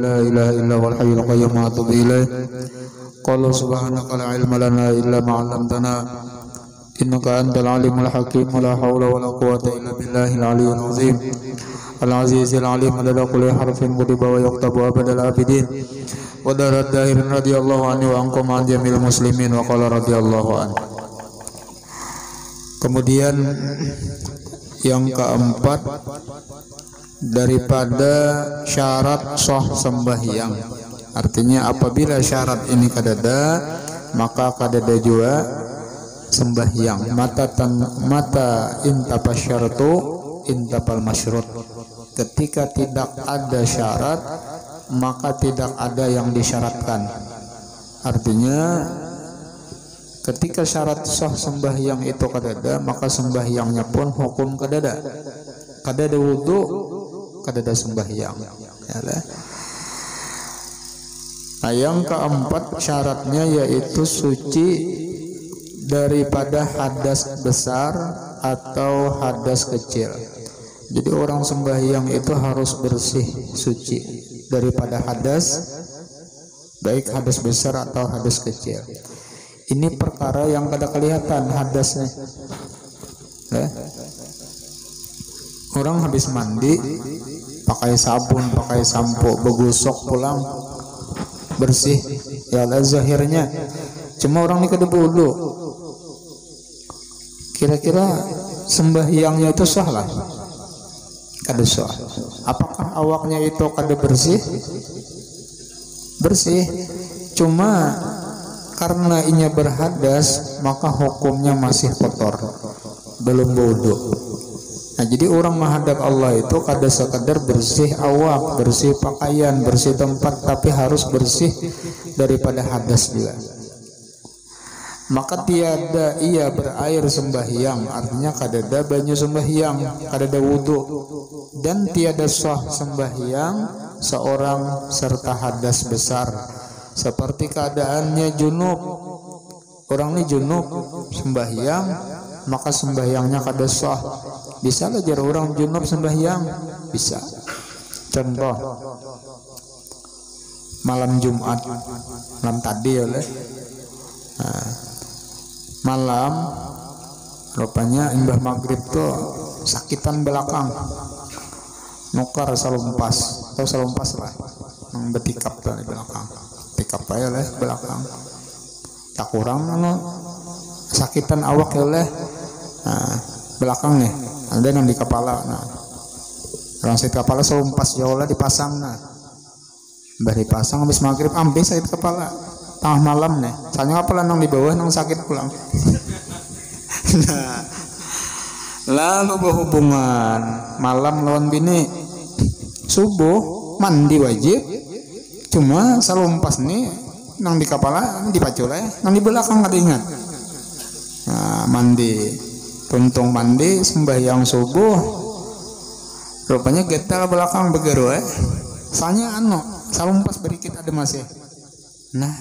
la ilaha illa huwal hayyul qayyum wa atubu ilaih. Qala subhanaka la ilma lana illa ma 'allamtana innaka antal alimul hakim. La haula wala quwwata illa billahil aliyyil azim. Al-azizil alim adada kulli harfin kutiba wa yuktabu abadal abidin. Wa darad dahirin radiyallahu anhu wa ankum an jamil muslimin wa qala radiyallahu anhu. Kemudian yang keempat, daripada syarat sah sembahyang, artinya apabila syarat ini kadada, maka kadada juga sembahyang. Mata intapa syaratu intapal masyrut. Ketika tidak ada syarat, maka tidak ada yang disyaratkan. Artinya ketika syarat sah sembahyang itu kadada, maka sembahyangnya pun hukum kadada. Kadada wudu, kadada sembahyang. Nah, yang keempat syaratnya yaitu suci daripada hadas besar atau hadas kecil. Jadi orang sembahyang itu harus bersih, suci daripada hadas, baik hadas besar atau hadas kecil. Ini perkara yang kada kelihatan hadasnya. Orang habis mandi, pakai sabun, pakai sampo, begosok pulang, bersih, ya zahirnya. Cuma orang ini kada wudu. Kira-kira sembahyangnya itu sah lah? Kada sah. Apakah awaknya itu kada bersih? Bersih. Cuma karena inya berhadas, maka hukumnya masih kotor, belum wudu. Nah, jadi orang menghadap Allah itu kada sekadar bersih awak, bersih pakaian, bersih tempat, tapi harus bersih daripada hadas juga. Maka tiada ia berair sembahyang, artinya kadada banyu sembahyang, kadada wudu, dan tiada sah sembahyang seorang serta hadas besar, seperti keadaannya junub. Orang ini junub sembahyang, maka sembahyangnya kada sah. Bisa aja orang junub sembahyang, bisa. Contoh malam Jumat, malam tadi oleh malam rupanya imbah maghrib tuh sakitan belakang, nukar salumpas atau salumpas lah, yang betikap tuh di belakang, tikap aja lah belakang, tak kurang sakitan awak ya lah, belakang nih ada yang di kepala, orang sakit kepala salumpas jauh lah dipasang, mbah dipasang habis maghrib ambil sakit kepala. Tengah malam nih, soalnya apa lah nang di bawah nang sakit pulang. Nah, lalu berhubungan malam lawan bini, subuh mandi wajib, cuma salumpas nih nang di kepala dipacu lah ya, nang di belakang nggak ingat. Nah, mandi, tuntung mandi sembahyang subuh, rupanya getar belakang begeru soalnya salumpas berikit ada masih. Nah,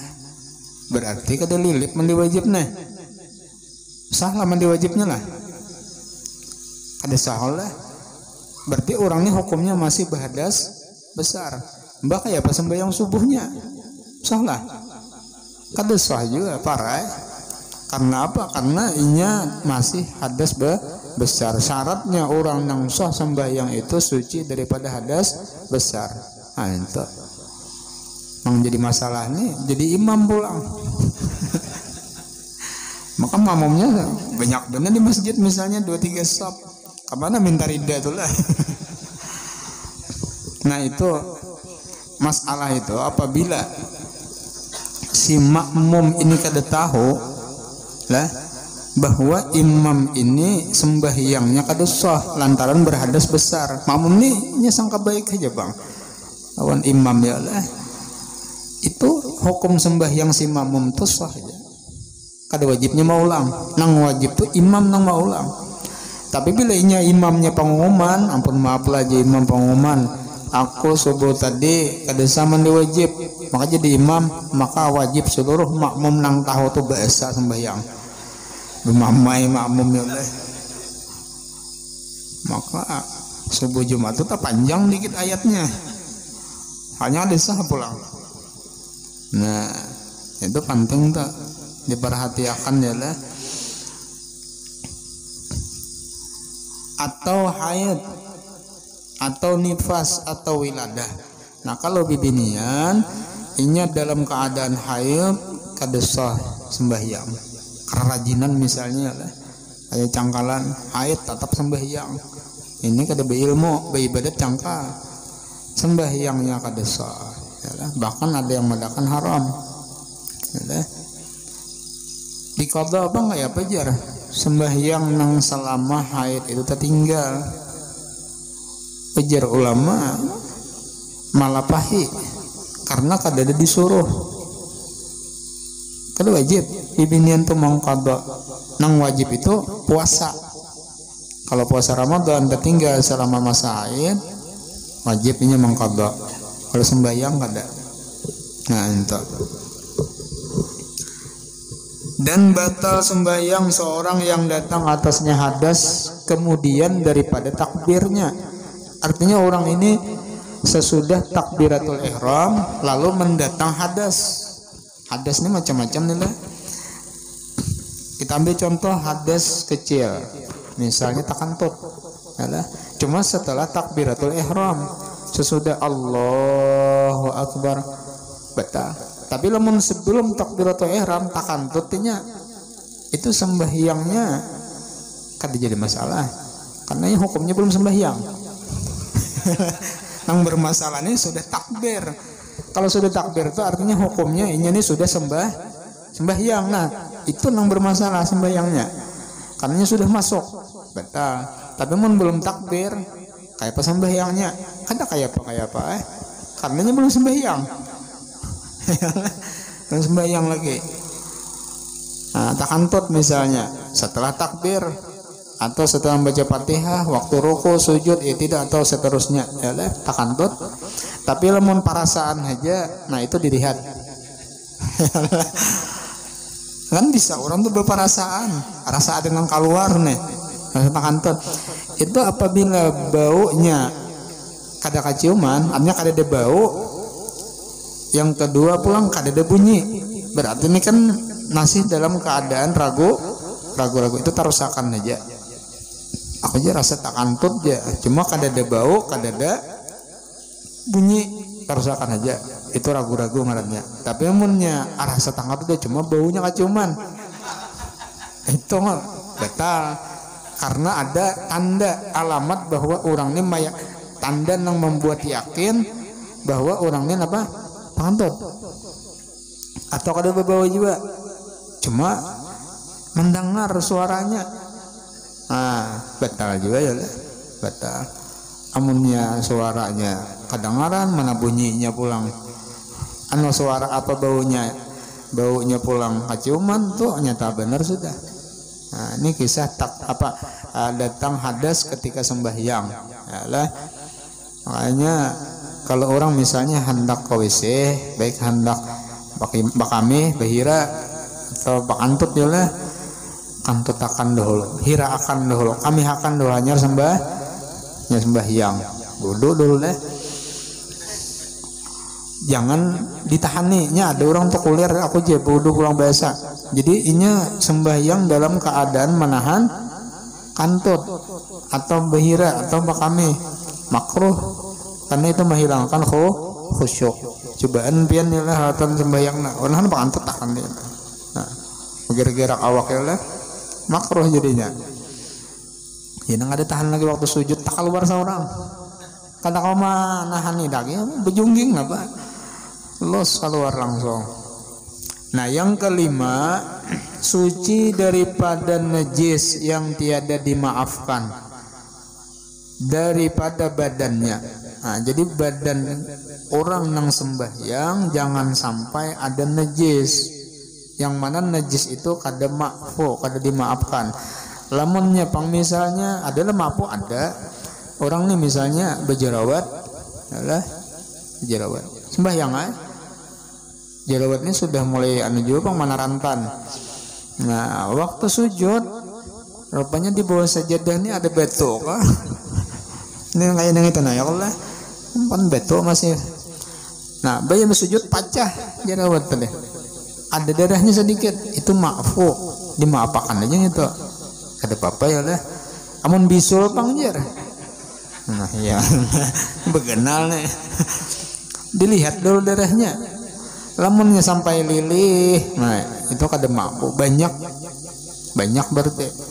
berarti kada lilip mandi wajibnya, sah lah mandi wajibnya lah, kada sah lah. Berarti orang ini hukumnya masih berhadas besar. Mbak kayak apa sembahyang subuhnya, sah lah, kada sah juga parah. Karena apa? Karena inya masih hadas besar. Syaratnya orang yang sah sembahyang itu suci daripada hadas besar. Nah, itu yang jadi masalah nih, jadi imam pulang. Maka makmumnya banyak benar di masjid, misalnya 2-3 sop, kemana minta rida itulah. Nah, itu masalah itu apabila si makmum ini kada tahu lah bahwa imam ini sembahyangnya kada sah lantaran berhadas besar. Makmum ini sangka baik aja bang, lawan imam ya lah. Itu hukum sembahyang si makmum itu sah aja. Kada wajibnya mau ulang. Nang wajib tuh imam nang mau ulang. Tapi bila inya imamnya pengumuman, ampun maaf lah aja imam pengumuman, aku subuh tadi kada sama di wajib, maka jadi imam, maka wajib seluruh makmum nang tahu tuh biasa sembahyang. Bemamai makmum ya lah. Maka subuh Jumat itu tak panjang dikit ayatnya. hanya desa pulang. Nah itu penting tuh diperhatikan ya lah. Atau haid atau nifas atau wiladah. Nah kalau bibinian ini dalam keadaan haid kadesah sembahyang kerajinan misalnya lah, kayak cangkalan haid tetap sembahyang. Ini kada beilmu beribadat cangkal sembahyangnya kadesah ya, bahkan ada yang mengatakan haram ya. Diqadha apa enggak ya pajar sembahyang nang selama haid itu tertinggal. Pajar ulama malah pahit karena kada ada disuruh, kada wajib bibinian tuh mengqadha. Nang wajib itu puasa. Kalau puasa Ramadan tertinggal selama masa haid wajibnya mengqadha. Kalau sembahyang kada. Nah itu. Dan batal sembahyang seorang yang datang atasnya hadas kemudian daripada takbirnya. Artinya orang ini sesudah takbiratul ihram lalu mendatang hadas. Hadas ini macam-macam nih lah. Kita ambil contoh hadas kecil, misalnya takantut. Ya, cuma setelah takbiratul ihram, sesudah Allahu Akbar batal. Tapi lamun sebelum takbiratul ihram takantutnya itu sembahyangnya kada jadi masalah karena hukumnya belum sembahyang. Yang bermasalah ini sudah takbir. Kalau sudah takbir itu artinya hukumnya ini sudah sembahyang. Nah itu yang bermasalah sembahyangnya karena sudah masuk batal. Tapi mun belum takbir kayak apa sembahyangnya kada kayak apa karena belum sembahyang. Dan sembahyang lagi. Nah, takantut misalnya setelah takbir atau setelah membaca Fatihah, waktu ruku, sujud, tidak atau seterusnya, ya lah takantut. Tapi lamun perasaan aja, nah itu dilihat. Kan bisa orang tuh berperasaan, rasa ada yang keluar nih, takantut. Itu apabila baunya kada kaciuman, artinya kada ada bau. Yang kedua pulang kada ada bunyi, berarti ini kan masih dalam keadaan ragu itu tarusakan aja. Aku aja rasa takantut aja, cuma kada ada bau, kada ada bunyi, tarusakan aja. Itu ragu-ragu ngarannya. Tapi amunnya rasa takantut aja cuma baunya kaciuman, itu mah batal karena ada tanda alamat bahwa orang ini tanda yang membuat yakin bahwa orang ini apa? Takantut atau kada berbau juga cuma mendengar suaranya, batal juga ya batal. Amunnya suaranya kedengaran mana bunyinya pulang suara apa baunya pulang kaciuman tuh nyata benar sudah. Nah ini kisah datang hadas ketika sembahyang ya lah. Makanya kalau orang misalnya hendak ke WC, baik hendak bakami, bahira atau bakantut ya lah, kantut akan dahulu, hira akan dahulu, kami akan dahulu hanya sembahyang, duduk dulu lah. Jangan ditahaninya, ada orang tuh kuliah aku aja bodoh kurang biasa. Jadi ini sembahyang dalam keadaan menahan kantut atau bahira atau bakami, makruh. Karena itu menghilangkan khusyuk. Cobaan pian ya lah hatan sembahyang na. Orang pak antut tahan dia. Nah, gerak-gerak awak ya lah, makruh jadinya. Ya nang ada tahan lagi waktu sujud tak keluar seorang. Kata kau mah nahan nih daging, bejungging apa? Los keluar langsung. Nah yang kelima, suci daripada najis yang tiada dimaafkan daripada badannya. Nah, jadi badan orang yang sembahyang jangan sampai ada najis. Yang mana najis itu kada makfu, kada dimaafkan. Lamunnya pang misalnya adalah makfu ada. Orang nih misalnya berjerawat, adalah jerawat. Sembahyang jerawat ini sudah mulai juga pang mana rantan. Nah, waktu sujud rupanya di bawah sajadah ini ada betok. Ini kayak yang itu nah ya Allah. Pan beto masih Nah bayi sujud pacah jerawat teh, ada darahnya sedikit, itu maafu, dimaafakan aja gitu, ada apa ya lah, amun bisul pangjer. Nah ya begenal nih, dilihat dulu darahnya, lamunnya sampai lilih, nah itu kada maafu, banyak berarti.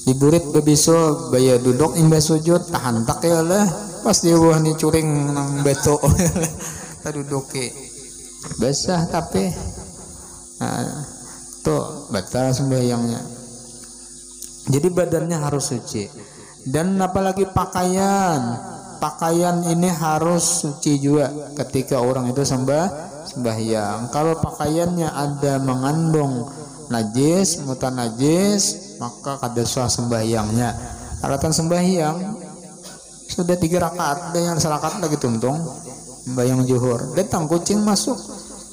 Diburit bebisul baya duduk imbas sujud tahan tak ya lah, pasti wah nih curing nang beto tak duduk basah tapi nah, tuh batal sembahyangnya. Jadi badannya harus suci, dan apalagi pakaian ini harus suci juga ketika orang itu sembahyang. Kalau pakaiannya ada mengandung najis, mutan najis, maka kada sah sembahyangnya. Alatan sembahyang sudah 3 rakaat, dan yang serakaat lagi tuntung sembahyang zuhur, datang kucing masuk,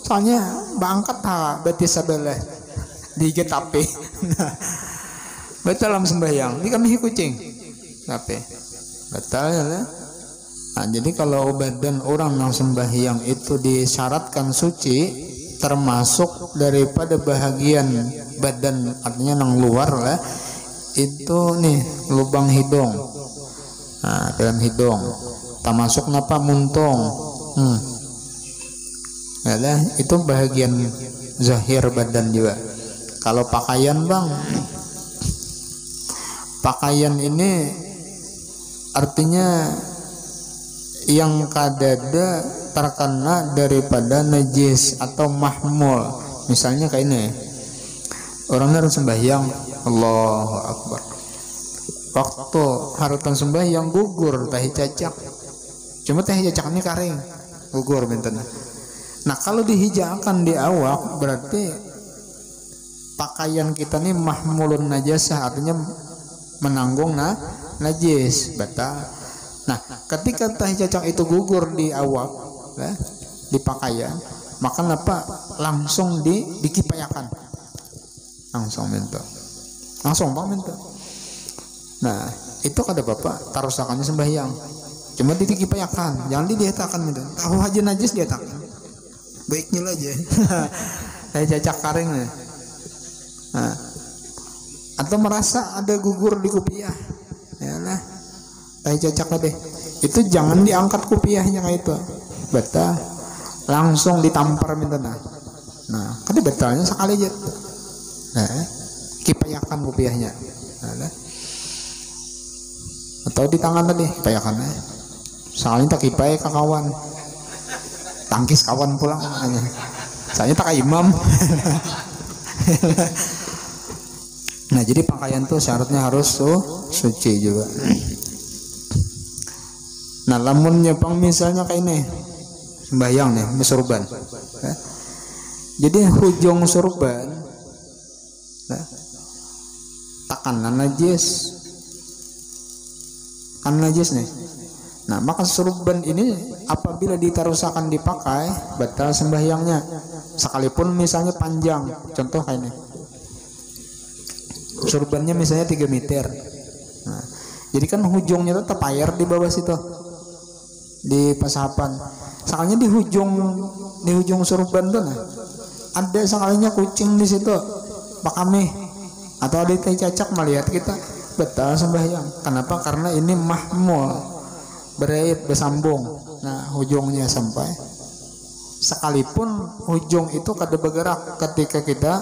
soalnya bangkat berarti sebelah di getape. Batal dalam sembahyang, ini kami kucing, tapi batal ya lah. Nah, jadi kalau badan orang yang sembahyang itu disyaratkan suci, termasuk daripada bahagian badan, artinya nang luar lah, itu nih lubang hidung, nah dalam hidung termasuk napa muntung, ya lah, itu bahagian zahir badan juga. Kalau pakaian bang, pakaian ini artinya yang kadada terkena daripada najis atau mahmul. Misalnya kayak ini, orang harus sembahyang Allahu Akbar, waktu harutan sembahyang gugur tahi cacak, cuma tahi cacak ini karing gugur benten. Nah kalau dihijakan di awak berarti pakaian kita nih mahmulun najasah, artinya menanggung najis, batal. Nah ketika tahi cacak itu gugur di awak, di pakaian, maka apa langsung dikipayakan, langsung bang minta. Nah itu kada bapak tarusakannya sembahyang, cuma dikipayakan, jangan didietakan gitu. Tahu aja najis dietakan, baiknya aja. Tahi cacak karing nih. Nah, atau merasa ada gugur di kupiah, ya lah, tahi cacak deh, itu jangan diangkat kupiahnya kayak itu, batal, langsung ditampar minta. Nah kan batalnya sekali aja, nah kipayakan kupiahnya, nah, atau di tangan tadi kipayakannya, sekali tak kipai ke kawan, tangkis kawan pulang, saya tak imam. Nah jadi pakaian tuh syaratnya harus suci juga. Nah lamunnya pang misalnya kayak ini sembahyang nih surban, jadi hujung surban takanan najis, kan najis nih. Nah maka surban ini apabila ditarusakan dipakai batal sembahyangnya, sekalipun misalnya panjang. Contoh kayak ini, surbannya misalnya 3 meter. Nah, jadi kan hujungnya tetap air di bawah situ, di pasapan. Sekalinya di ujung surban tuh, nah, ada sekalinya kucing di situ, pakame atau ada tai cacak melihat kita, batal sembahyang. Kenapa? Karena ini mahmul, berait bersambung. Nah ujungnya sampai, sekalipun ujung itu kada bergerak ketika kita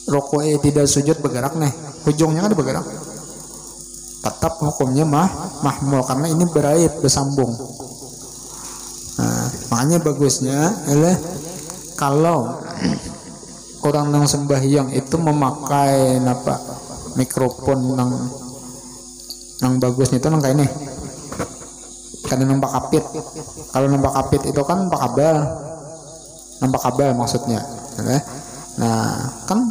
rokok tidak sujud bergerak nih, ujungnya kan bergerak, tetap hukumnya mahmul karena ini berait bersambung. Nah, makanya bagusnya adalah kalau orang yang sembahyang itu memakai mikrofon nang bagusnya itu nang kayak ini, kadang nampak kapit. Kalau nampak kapit itu kan nampak kabel maksudnya. Nah kan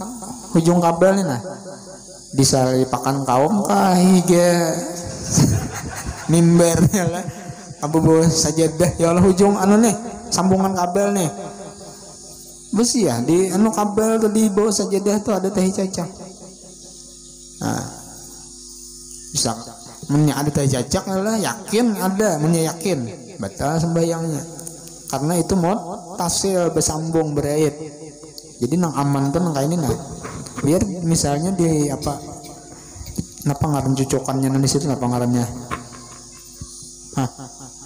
ujung kabel ini bisa dipakan kaum higa mimbarnya lah, abu bawa sajadah ya Allah, ujung nih sambungan kabel nih besi ya, di kabel tuh di bawah sajadah tuh ada tahi cacak. Nah bisa ada tahi cacak lah, yakin ada, yakin batal sembahyangnya. Karena itu tasil bersambung berait. Jadi nang aman tuh nang kayak ini nah. Biar misalnya di apa? Napa ngaran cucokannya di situ napa ngarannya?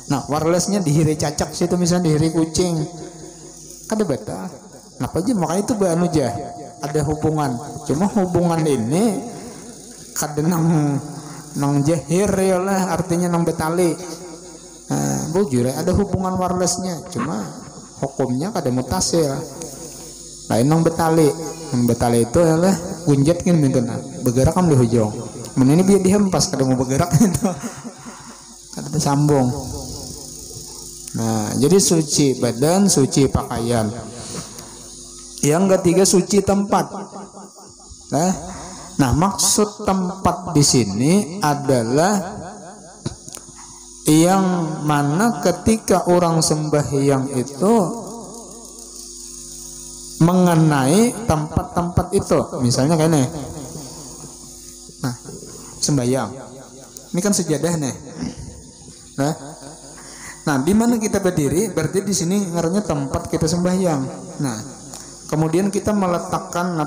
Nah, wirelessnya dihiri cacak situ misalnya dihiri kucing. Kada batal. Napa aja makanya itu anu aja ada hubungan. Cuma hubungan ini kada nang jahir ya lah artinya nang betali. Bujur ada hubungan wirelessnya, cuma hukumnya kada mutasil. Lain nang betali itu adalah gunjet kan gitu nah, bergerak kan di hujung. Men ini biar dihempas kada mau bergerak itu, kada tersambung. Nah, jadi suci badan, suci pakaian. Yang ketiga suci tempat. Nah, maksud tempat di sini adalah yang mana ketika orang sembahyang itu mengenai tempat-tempat itu, misalnya kayak nih, nah sembahyang, ini kan sejadah nih, nah di mana kita berdiri, berarti di sini ngaruhnya tempat kita sembahyang. Nah, kemudian kita meletakkan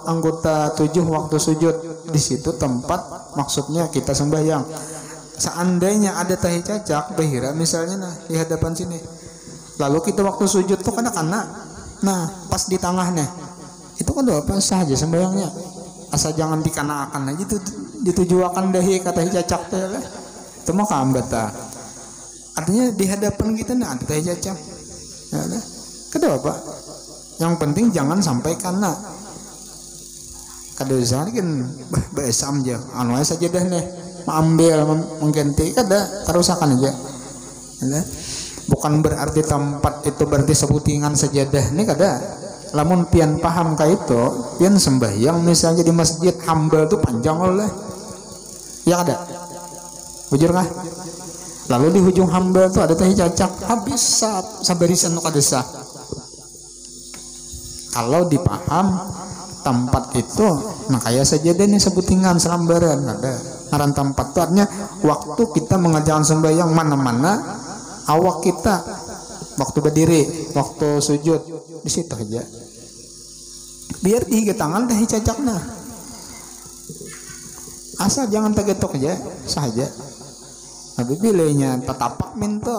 anggota 7 waktu sujud di situ tempat, maksudnya kita sembahyang. Seandainya ada tahi cacak bahira misalnya nah di hadapan sini, lalu kita waktu sujud tuh kanak-kanak, nah pas di tengahnya itu kan apa saja sembahyangnya, asal jangan dikanakan aja itu ditujuakan dahi kata cacak teh itu mah kambata. Artinya di hadapan kita nah ada tahi cacak, ya kenapa? Yang penting jangan sampai kena. Kada usah kan besam aja, anu saja dah nih. Ambil mengganti kada terusakan aja. Bukan berarti tempat itu berarti sebutingan sejadah ini kada. Lamun pian paham ka itu, pian sembahyang misalnya di masjid hamba itu panjang oleh. Ya kada. Bujur kah? Lalu di hujung hamba itu ada tahi cacak, habis sabarisan kada sah. Kalau dipaham tempat itu, nah kayak sajadah ini sebutingan selambaran ada. Ngaran tempat itu artinya waktu kita mengerjakan sembahyang mana-mana awak kita waktu berdiri, waktu sujud di situ aja. Biar di tangan dah cacakna. Asal jangan tegetok aja saja. Tapi pilihnya tetapak minta.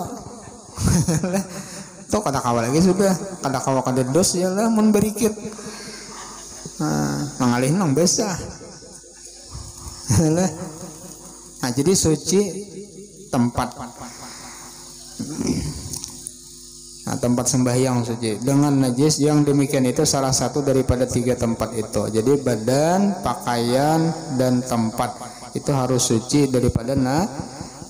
Tuh kada kawa lagi sudah, kada kawa kada dos ya lah mun berikit. Mengalih nang besar. Nah, jadi suci tempat. Nah, tempat sembahyang suci dengan najis yang demikian itu salah satu daripada 3 tempat itu. Jadi badan, pakaian, dan tempat itu harus suci daripada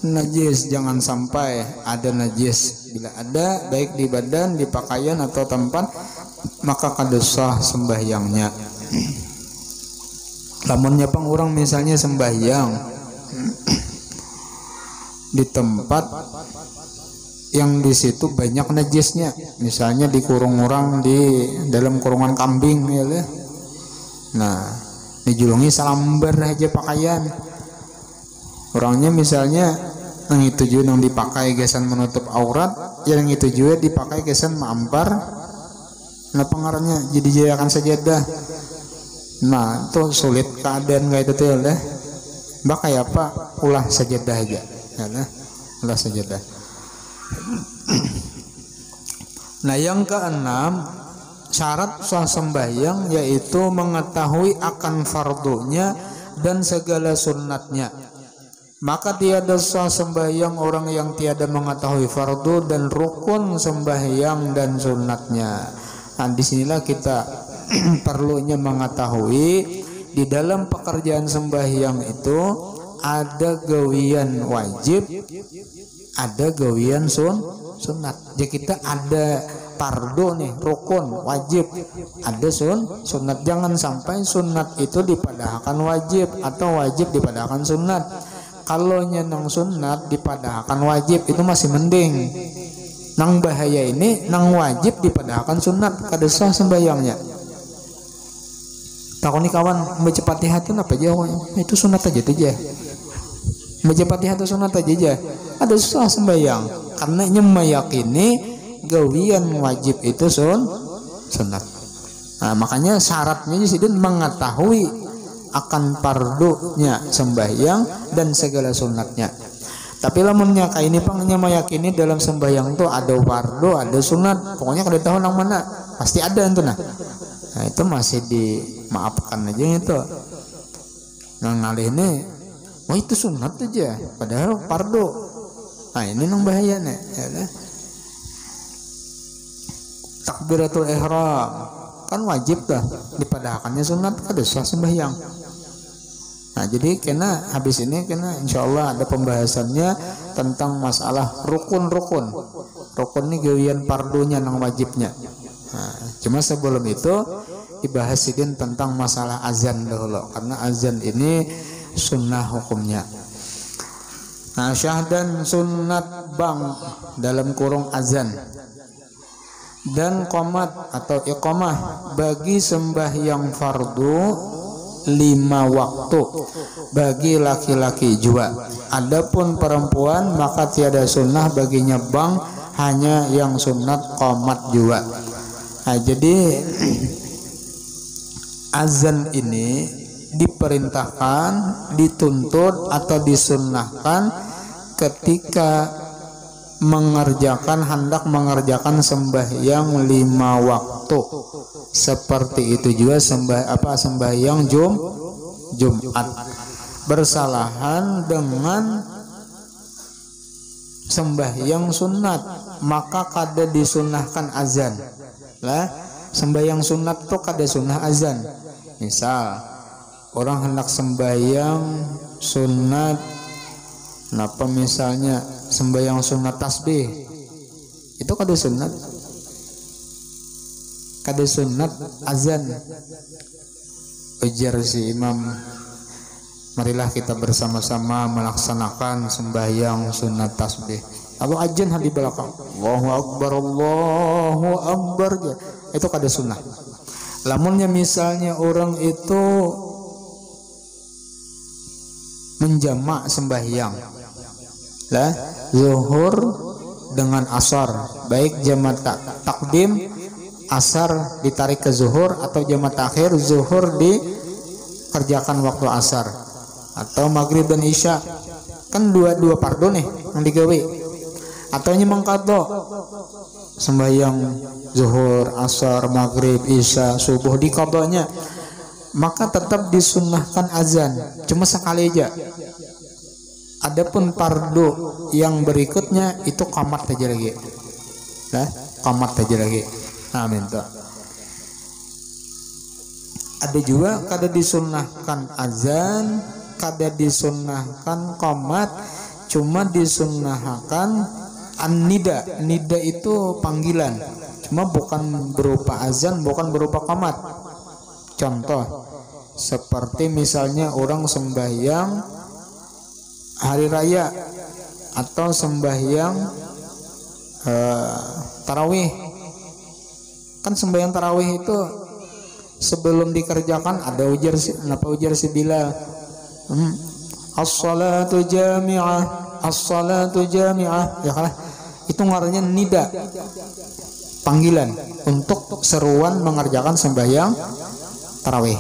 najis. Jangan sampai ada najis. Bila ada baik di badan, di pakaian atau tempat, maka kada sah sembahyangnya. Lamunnya pang orang misalnya sembahyang di tempat yang di situ banyak najisnya, misalnya di kurung orang di dalam kurungan kambing ya lah. Nah, dijulungi salambar aja pakaian. Orangnya misalnya yang itu juga yang dipakai gesan menutup aurat, yang itu juga dipakai gesan mampar. Nah, pengaruhnya jadi jayakan sajadah. Nah, itu sulit keadaan kayak itu ya lah. Bak kayak apa? Ulah sajadah aja. Ya, ulah sajadah. Nah, yang keenam, syarat sah sembahyang yaitu mengetahui akan fardunya dan segala sunnatnya. Maka tiada sah sembahyang orang yang tiada mengetahui fardu dan rukun sembahyang dan sunnatnya. Nah, disinilah kita perlunya mengetahui di dalam pekerjaan sembahyang itu ada gawian wajib, ada gawian sunat. Jadi kita ada fardu nih, rukun, wajib, ada sunat. Jangan sampai sunat itu dipadahkan wajib atau wajib dipadahkan sunat. Kalau nang sunat dipadahkan wajib itu masih mending. Nang bahaya ini nang wajib dipadahkan sunat, kada sah sembahyangnya. Takoni kawan baca Fatihah itu apa aja? Itu sunat aja. Baca Fatihah itu sunat aja. ada susah sembahyang karena nya meyakini gawian wajib itu sunat. Nah, makanya syaratnya sidin mengetahui akan fardunya sembahyang dan segala sunatnya. Tapi lamunnya kayak ini pangnya meyakini dalam sembahyang tuh ada fardu, ada sunat, pokoknya kada tahu nang mana, pasti ada itu nah. Nah, itu masih dimaafkan aja itu. Nang ngalih ini, wah itu sunat aja, padahal fardu. Nah, ini nang bahaya nih, ya kan? Takbiratul ihram kan wajib dah, dipadahakannya sunat kada sah sembahyang. Nah, jadi kena habis ini kena insyaallah ada pembahasannya tentang masalah rukun-rukun. Rukun ini gawian fardunya nang wajibnya. Nah, cuma sebelum itu dibahas sidin tentang masalah azan dahulu karena azan ini sunnah hukumnya. Nah, syahdan sunat bang dalam kurung azan dan qomat atau iqamah bagi sembahyang fardu 5 waktu bagi laki-laki jua. Adapun perempuan maka tiada sunnah baginya bang, hanya yang sunat qomat jua. Nah, jadi azan ini diperintahkan, dituntut atau disunnahkan ketika hendak mengerjakan sembahyang 5 waktu. Seperti itu juga sembahyang Jumat bersalahan dengan sembahyang sunat, maka kada disunahkan azan. Lah, sembahyang sunat tuh kada sunah azan. Misal orang hendak sembahyang sunat, kenapa misalnya sembahyang sunat tasbih, itu kada sunat, kada sunat azan. Ujar si imam, marilah kita bersama-sama melaksanakan sembahyang sunat tasbih. Lalu azan di belakang, Allahu Akbar, Allahu Akbar, itu kada sunnah. Lamunnya misalnya orang itu menjamak sembahyang lah zuhur dengan asar, baik jamak takdim asar ditarik ke zuhur atau jamak takhir zuhur dikerjakan waktu asar, atau maghrib dan isya kan dua fardu nih yang digawe, atau nyemang qadha sembahyang zuhur, asar, maghrib, isya, subuh di qadanya, maka tetap disunnahkan azan cuma sekali aja. Adapun fardu yang berikutnya itu qamat aja lagi. Nah, qamat aja lagi. Nah, minta. Ada juga kada disunnahkan azan, kada disunnahkan qamat, cuma disunnahkan an-nida. Nida itu panggilan, cuma bukan berupa azan, bukan berupa qamat. Contoh seperti misalnya orang sembahyang hari raya atau sembahyang tarawih. Kan sembahyang tarawih itu sebelum dikerjakan ada ujar si Bilal, as-salatu jami'ah, as-salatu jami'ah, ya kan? Itu ngarannya nida, panggilan untuk seruan mengerjakan sembahyang tarawih.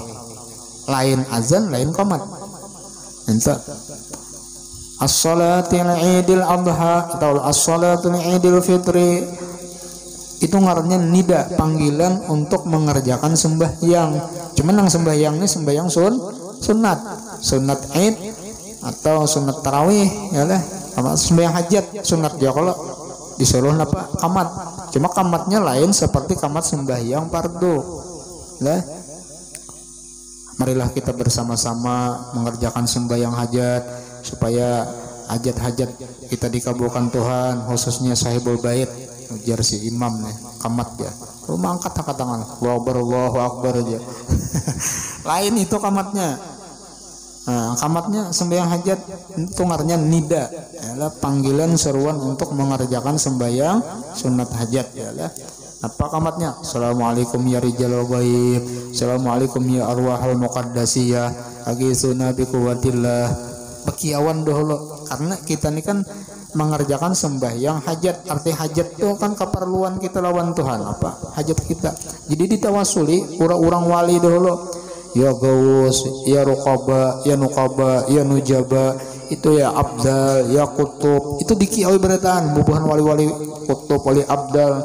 Lain azan, lain qamat. Entah as-salatul idil adha atau as-salatul idil fitri, itu ngarannya nida, panggilan untuk mengerjakan sembahyang. Cuman yang sembahyang ini sembahyang sunat id atau sunat tarawih, ya lah, sembahyang hajat sunat ya kalau disuruh apa qamat. Cuma qamatnya lain seperti qamat sembahyang fardu. Lah, marilah kita bersama-sama mengerjakan sembahyang hajat supaya hajat-hajat kita dikabulkan Tuhan, khususnya sahibul bait. Ujar si imam nih, qamat ya. Lu angkat tangan, Allahu Akbar aja. Lain itu qamatnya. Nah, qamatnya sembahyang hajat itu ngarannya nida, adalah panggilan seruan untuk mengerjakan sembahyang sunat hajat, ya lah. Apa qamatnya? Assalamualaikum ya rijalul ghaib, assalamualaikum ya arwahul muqaddasiyah, aghisuna bi quwwatillah. Bekiawan dahulu, karena kita ini kan mengerjakan sembahyang hajat. Arti hajat itu kan keperluan kita lawan Tuhan, apa hajat kita. Jadi ditawasuli orang-orang wali dahulu, ya Gaus, ya Ruqaba, ya Nuqaba, ya Nujaba, itu ya Abdal, ya Kutub, itu dikiawi berataan bubuhan wali-wali Kutub, wali Abdal,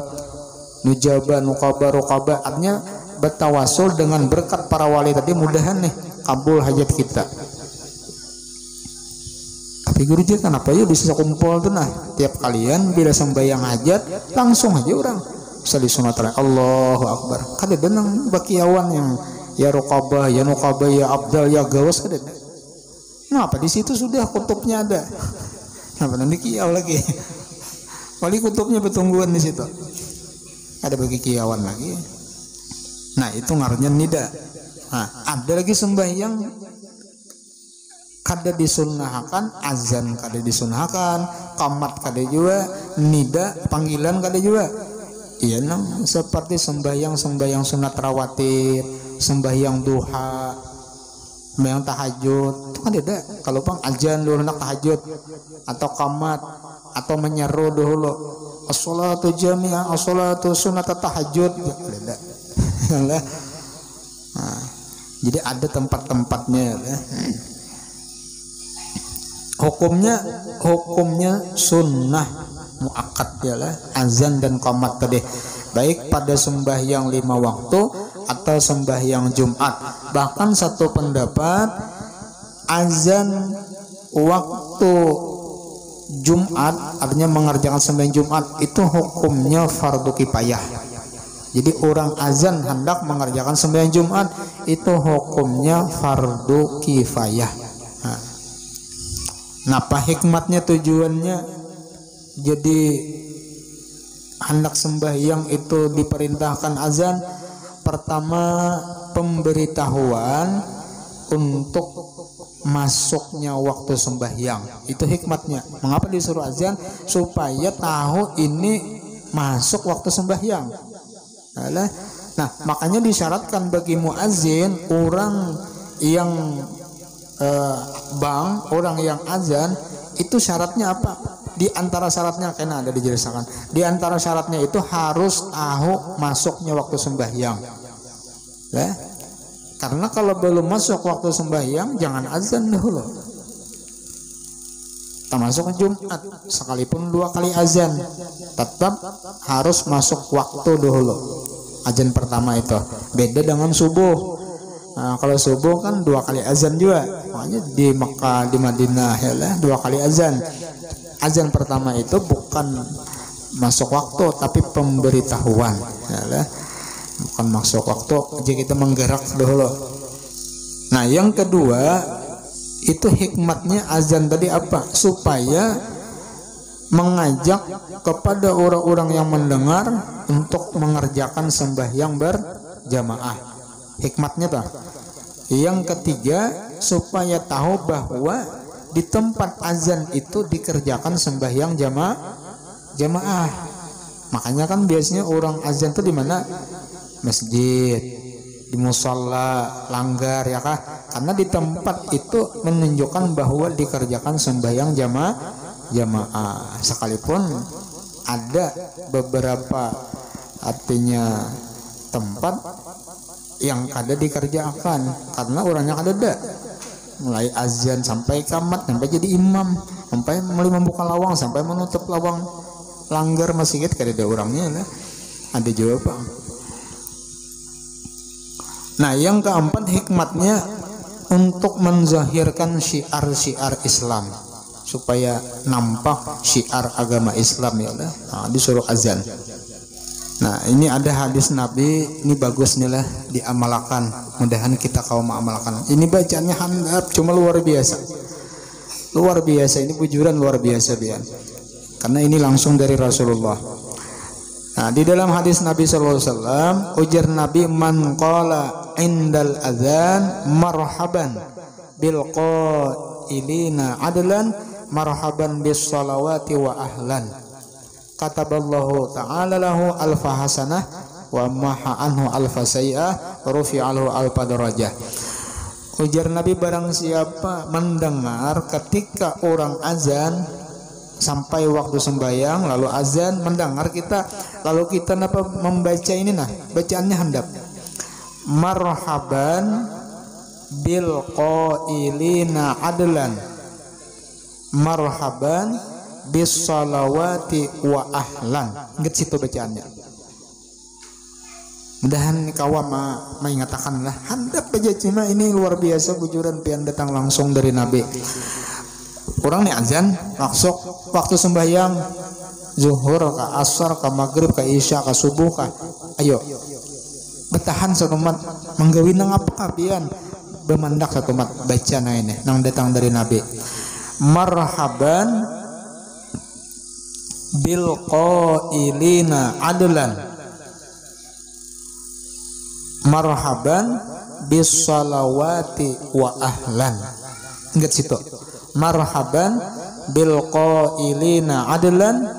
Nujaba, Nuqaba, Ruqaba. Artinya bertawasul dengan berkat para wali tadi, mudahan nih kabul hajat kita. Tapi guru dia kenapa ya bisa kumpul tuh, nah tiap kalian bila sembahyang hajat langsung aja orang sali sunat Allahu Akbar. Kada denang bakiawan yang ya Ruqabah, ya Nuqabah, ya Abdal, ya Gawas kada. Nah, apa di situ sudah kutubnya ada. Kenapa nanti kiau lagi? Wali kutubnya bertungguan di situ. Ada bagi kiawan lagi. Nah, itu ngaruhnya nida. Nah, ada lagi sembahyang kada disunnahkan, azan kada disunnahkan, qamat kada juga, nida panggilan kada juga. Iya nang seperti sembahyang sunat rawatib, sembahyang duha, sembahyang tahajud, itu kan ada. Kalau bang azan dulu nak tahajud atau qamat atau menyeru dulu as-salatu jami'ah, as-salatu sunat tahajud, ada. Nah, jadi ada tempat-tempatnya ya. Hukumnya sunnah muakkad ya lah, azan dan qamat tadi, baik pada sembahyang 5 waktu atau sembahyang Jumat. Bahkan satu pendapat azan waktu Jumat, artinya mengerjakan sembahyang Jumat itu hukumnya fardu kifayah. Jadi orang azan hendak mengerjakan sembahyang Jumat itu hukumnya fardu kifayah. Napa hikmatnya, tujuannya? Jadi hendak sembahyang itu diperintahkan azan. Pertama, pemberitahuan untuk masuknya waktu sembahyang. Itu hikmatnya. Mengapa disuruh azan? Supaya tahu ini masuk waktu sembahyang. Nah, makanya disyaratkan bagi muazin, orang yang orang yang azan itu syaratnya apa? Di antara syaratnya karena ada dijelaskan. Di antara syaratnya itu harus tahu masuknya waktu sembahyang. Ya? Karena kalau belum masuk waktu sembahyang jangan azan dulu. Termasuk Jumat sekalipun 2 kali azan tetap harus masuk waktu dulu. Azan pertama itu beda dengan subuh. Nah, kalau subuh kan 2 kali azan juga, makanya di Mekah, di Madinah ya lah 2 kali azan. Azan pertama itu bukan masuk waktu tapi pemberitahuan ya lah, bukan masuk waktu, jadi kita menggerak dulu. Nah, yang kedua itu hikmatnya azan tadi apa? Supaya mengajak kepada orang-orang yang mendengar untuk mengerjakan sembahyang berjamaah. Hikmatnya tuh. Yang ketiga, supaya tahu bahwa di tempat azan itu dikerjakan sembahyang jamaah. Makanya kan biasanya orang azan itu di mana? Masjid, di musalla, langgar ya kah? Karena di tempat itu menunjukkan bahwa dikerjakan sembahyang jamaah. Sekalipun ada beberapa artinya tempat yang kada dikerjakan karena orangnya kada ada, mulai azan sampai qamat, sampai jadi imam, sampai mulai membuka lawang, sampai menutup lawang langgar masjid kada ada orangnya lah. Ada jawaban. Nah, yang keempat hikmatnya untuk menzahirkan syiar-syiar Islam supaya nampak syiar agama Islam ya lah. Nah, disuruh azan. Nah, ini ada hadis Nabi, ini bagus nih lah diamalkan. Mudahan kita kaum mengamalkan. Ini bacaannya handap cuma luar biasa. Luar biasa, ini bujuran luar biasa bian. Karena ini langsung dari Rasulullah. Nah, di dalam hadis Nabi sallallahu alaihi wasallam, ujar Nabi, man qala indal adzan marhaban bil qailina adlan marhaban bis salawati wa ahlan. Kataballahu ta'ala lahu alfa hasanah wa maha anhu alfa sayyah rufi'alahu alfa darajah. Ujar Nabi, barang siapa mendengar ketika orang azan sampai waktu sembahyang lalu azan mendengar kita, lalu kita membaca ini bacaannya handap. Marhaban bil qailina adlan, marhaban bis salawati wa ahlan. Ingat situ bacaannya. Mudahan kawan mengatakan lah handap aja, cuma ini luar biasa bujuran pian datang langsung dari Nabi. Orang nih azan masuk waktu sembahyang zuhur ka asar ka maghrib ka isya ka subuh ka, ayo bertahan satu mat menggawi nang apa kabian bemandak satu mat baca ini nang datang dari Nabi. Marhaban bil qailina adlan, marhaban bis salawati wa ahlan. Ingat situ, marhaban bil qailina adlan,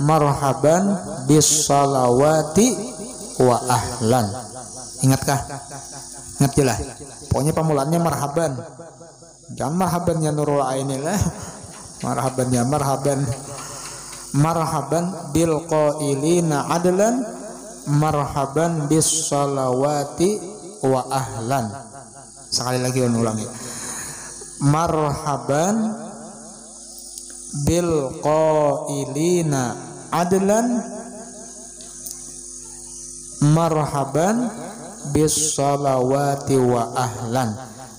marhaban bis salawati wa ahlan. Ingatkah? Ingat jelas. Pokoknya pemulaannya marhaban. Jangan marhaban ya nurul aini lah. Marhaban ya marhaban. Marhaban bil qailina adlan, marhaban bis salawati wa ahlan. Sekali lagi ulangi. Marhaban bil qailina adlan, marhaban bis salawati wa ahlan.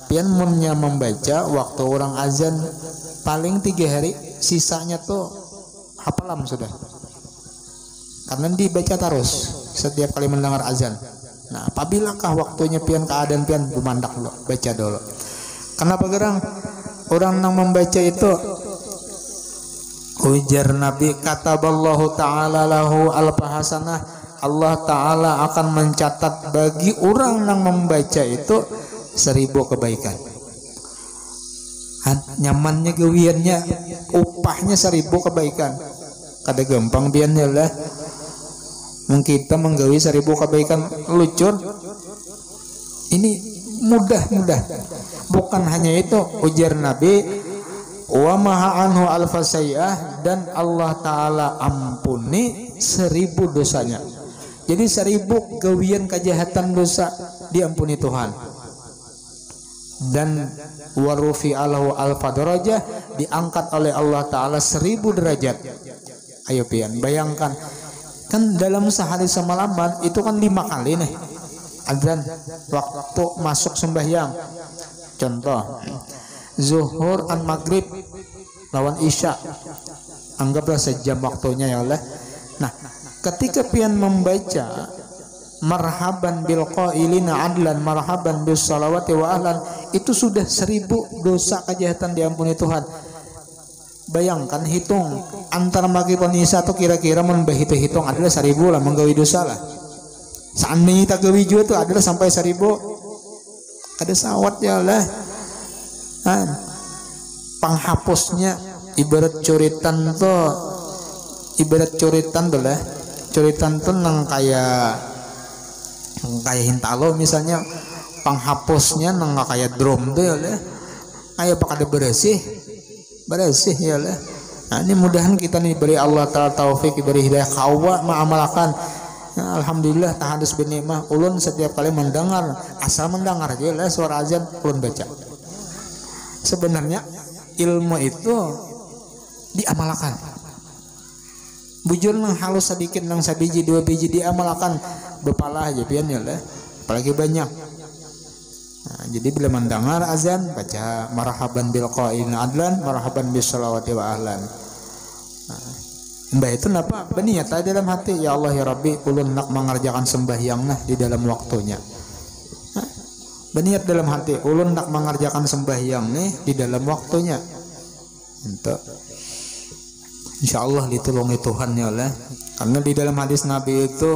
Pian munnya membaca waktu orang azan paling 3 hari, sisanya tuh hafalam sudah, karena dibaca terus setiap kali mendengar azan. Nah, apabila waktunya pian keadaan pian bumandak dulu, baca dulu. Kenapa gerang orang yang membaca itu? Ujar Nabi, kataballahu ta'ala lahu al-hasanah, Allah Ta'ala akan mencatat bagi orang yang membaca itu 1000 kebaikan. Nyamannya gawiannya upahnya 1000 kebaikan. Kada gampang biannya lah. Mungkin kita menggawi 1000 kebaikan lucur. Ini mudah-mudah. Bukan hanya itu, ujar Nabi, wa maha anhu alfasayah, dan Allah Ta'ala ampuni 1000 dosanya. Jadi 1000 gawian kejahatan dosa diampuni Tuhan. Dan warufi alahu alfa darajah, diangkat oleh Allah Ta'ala 1000 derajat. Ayo pian, bayangkan kan dalam sehari semalaman itu kan 5 kali nih azan waktu masuk sembahyang. Contoh zuhur an maghrib lawan isya, anggaplah sejam waktunya ya Allah. Nah, ketika pian membaca marhaban bil qailina adlan, marhaban bis salawati wa ahlan, itu sudah 1000 dosa kejahatan diampuni Tuhan. Bayangkan hitung antara maghrib dan isya itu kira-kira hitung adalah 1000 lah menggawi dosa lah. Seandainya tak gawi juga itu adalah sampai 1000. Ada sawat ya lah. Penghapusnya ibarat curitan tuh lah. Curitan tuh nang kayak hintalo misalnya, penghapusnya nang kayak drum tuh ya lah. Kayak pakai bersih ya lah. Nah, ini mudahan kita nih beri Allah Ta'ala taufik, beri hidayah kawa mengamalkan. Nah, alhamdulillah tahadus bin nikmah ulun setiap kali mendengar, asal mendengar aja lah suara azan ulun baca. Sebenarnya ilmu itu diamalkan. Bujur nang halus sedikit nang sabiji 2 biji diamalkan bepalah aja pian ya lah. Apalagi banyak. Nah, jadi bila mendengar azan baca marhaban bil qailina adlan, marhaban bis salawati wa ahlan. Mbah itu napa berniat dalam hati, ya Allah ya Rabbi ulun nak mengerjakan sembahyang nah di dalam waktunya. Berniat dalam hati ulun nak mengerjakan sembahyang nih di dalam waktunya. Untuk insyaallah ditolongi Tuhan ya Allah. Karena di dalam hadis Nabi itu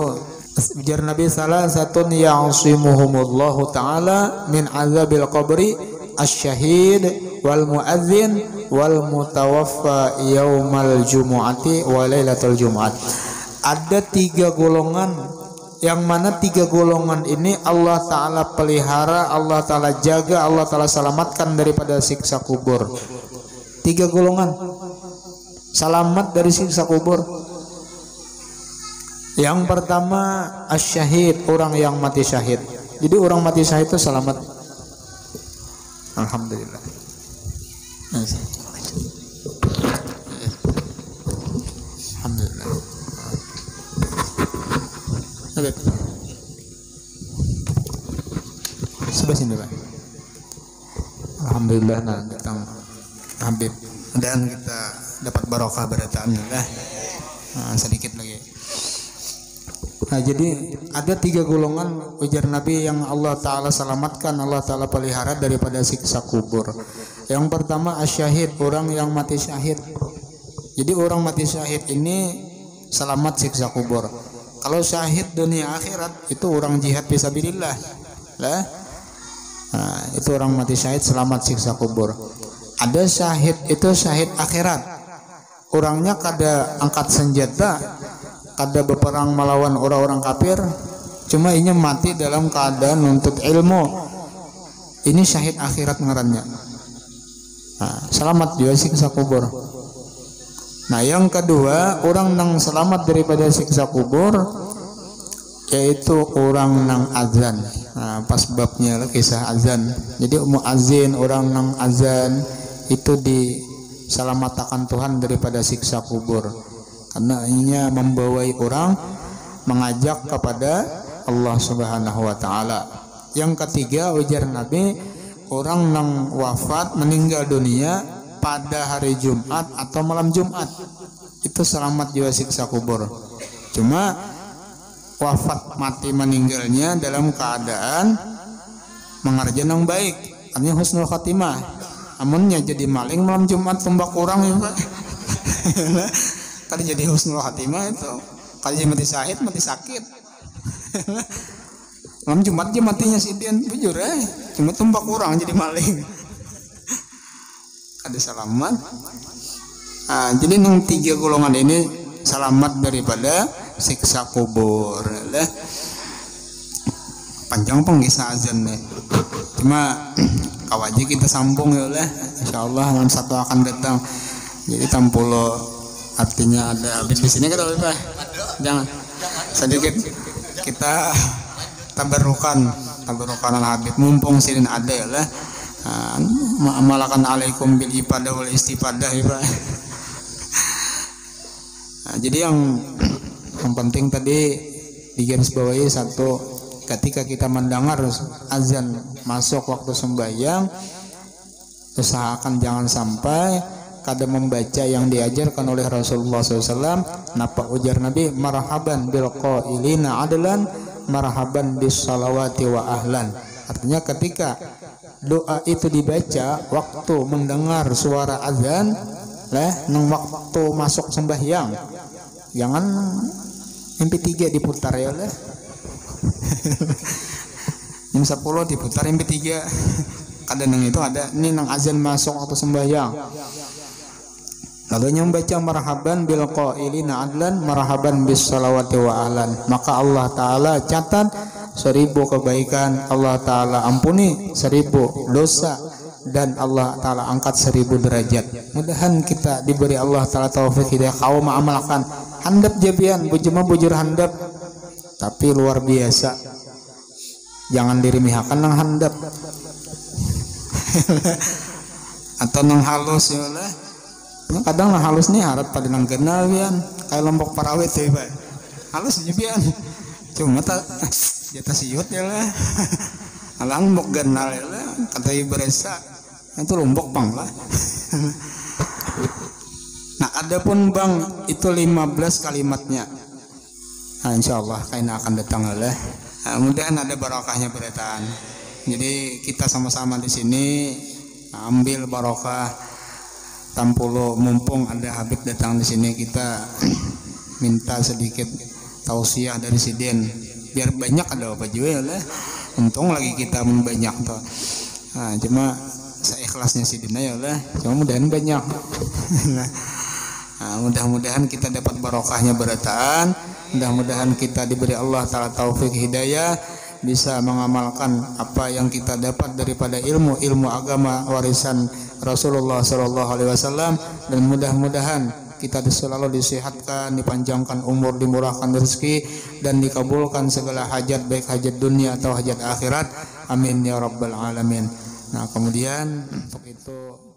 ujar Nabi salasatun ya'simuhumullahu ta'ala min azabil qabri asyhad wal muadzin wal mutawaffa yaumal jumu'ati wa lailatul jumu'at. Ada 3 golongan, yang mana 3 golongan ini Allah Ta'ala pelihara, Allah Ta'ala jaga, Allah Ta'ala selamatkan daripada siksa kubur. 3 golongan. selamat dari siksa kubur? Yang pertama asyahid, orang yang mati syahid. Jadi orang mati syahid itu selamat. Alhamdulillah. Alhamdulillah. Oke. Sebelah sini Pak. Alhamdulillah datang Habib. Dan kita dapat barokah berataanillah. Sedikit lagi. Nah, jadi ada 3 golongan ujar Nabi yang Allah Ta'ala selamatkan, Allah Ta'ala pelihara daripada siksa kubur. Yang pertama asyahid, orang yang mati syahid. Jadi orang mati syahid ini selamat siksa kubur. Kalau syahid dunia akhirat itu orang jihad fisabilillah lah. Nah, itu orang mati syahid selamat siksa kubur. Ada syahid itu syahid akhirat. Orangnya kada angkat senjata, kada berperang melawan orang-orang kafir, cuma ini mati dalam keadaan nuntut ilmu. Ini syahid akhirat ngarannya. Nah, selamat juga siksa kubur. Nah, yang kedua, orang nang selamat daripada siksa kubur yaitu orang nang azan. Nah, pas babnya lah kisah azan. Jadi muazin, orang nang azan itu diselamatkan Tuhan daripada siksa kubur. Karena ianya membawai orang mengajak kepada Allah Subhanahu wa taala. Yang ketiga ujar Nabi, orang nang wafat meninggal dunia pada hari Jumat atau malam Jumat itu selamat juga siksa kubur. Cuma wafat mati meninggalnya dalam keadaan mengerjakan yang baik, artinya husnul khatimah. Amunnya jadi maling malam Jumat tumbak orang ya Pak. Tadi jadi husnul khatimah itu. Kali mati syahid mati sakit. Malam Jumat dia matinya sidian bujur cuma tumbak orang jadi maling. Ada selamat. Nah, jadi yang 3 golongan ini selamat daripada siksa kubur. Panjang pengisah azan nih. Cuma kawaji kita sambung ya lah. Insyaallah dalam satu akan datang. Jadi tampulo artinya ada habis di sini kata Pak. Jangan sedikit kita tabarukan al Habib mumpung sini ada ya lah. Malakan alaikum bil ibadah wal istifadah ya Pak. Nah, jadi yang penting tadi digarisbawahi satu, ketika kita mendengar azan masuk waktu sembahyang, usahakan jangan sampai kada membaca yang diajarkan oleh Rasulullah SAW. Napa ujar Nabi, marhaban bil qailina adlan, marhaban bis salawati wa ahlan. Artinya ketika doa itu dibaca waktu mendengar suara azan, nang waktu masuk sembahyang, jangan MP3 diputar ya lah. Jam 10 diputar MP3. Kadang itu ada ini nang azan masuk waktu sembahyang. Lalu yang membaca marhaban bil qailina adlan, marhaban bis salawati wa ahlan, maka Allah Ta'ala catat 1000 kebaikan, Allah Ta'ala ampuni 1000 dosa, dan Allah Ta'ala angkat 1000 derajat. Mudahan kita diberi Allah Ta'ala taufik hidayah kau mengamalkan. Handap jabian bujuma bujur handap, tapi luar biasa. Jangan dirimihakan nang handap atau nang halus ya lah. Kadang nang halus nih harap pada nang kenal bian kayak lombok parawet ya Pak. Halus jabian cuma tak jatah siut ya lah. Alang lombok kenal ya lah, kata ibresa itu lombok bang lah. Nah, adapun bang itu 15 kalimatnya. Nah, insyaallah kaina akan datang lah. Nah, mudahan ada barokahnya berataan. Jadi kita sama-sama di sini ambil barokah. Tampulo mumpung ada Habib datang di sini, kita minta sedikit tausiah dari Sidin biar banyak ada apa juga lah. Untung lagi kita banyak tuh. Nah, cuma seikhlasnya Sidin ya lah. Cuma mudahan banyak. Nah, mudah-mudahan kita dapat barokahnya berataan. Mudah-mudahan kita diberi Allah Ta'ala taufik hidayah, bisa mengamalkan apa yang kita dapat daripada ilmu agama warisan Rasulullah SAW, dan mudah-mudahan kita selalu disehatkan, dipanjangkan umur, dimurahkan rezeki, dan dikabulkan segala hajat, baik hajat dunia atau hajat akhirat. Amin ya rabbal alamin. Nah, kemudian untuk itu